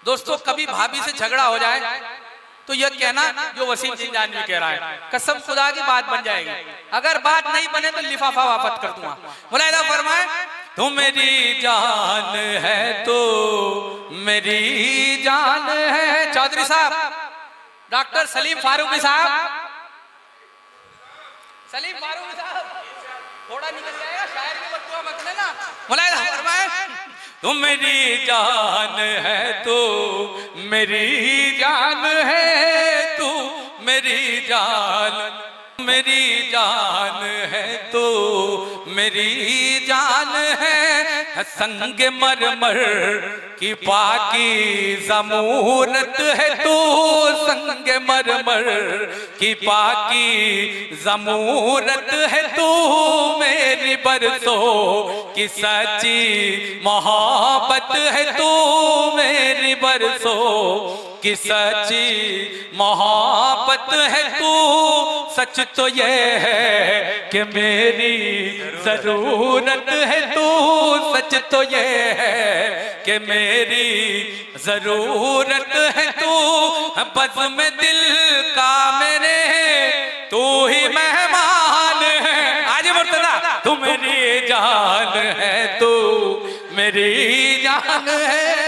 दोस्तों कभी भाभी से झगड़ा हो जाए तो यह कहना जो वसीम जिंजानवी कह रहा है, कसम खुदा की बात बन जाएगी। अगर बात नहीं बने तो लिफाफा वापस कर दूंगा। मुलाहिदा फरमाए, तू मेरी जान है तो मेरी जान है। चौधरी साहब, डॉक्टर सलीम फारूकी साहब, सलीम फारूकी साहब थोड़ा निकल जाएगा, शायर की बददुआ मत लेना। मुलाहिदा फरमाए, तू मेरी जान है तो मेरी जान है, तू मेरी जान, मेरी जान है तो मेरी जान है। संग मरमर की पाकीज़ा मूरत है तू, संग मरमर की पाकीज़ा मूरत है तू। मेरी बरसों की सच्ची मोहब्बत है तू, मेरी बरसों की सच्ची मोहब्बत है तू। सच तो ये है कि मेरी जरूरत है तू, सच तो ये है कि मेरी जरूरत है तू। बज़ में दिल का मेरे तू ही मेहमान है। आज मुर्तज़ा, तू मेरी जान है, तू मेरी जान है।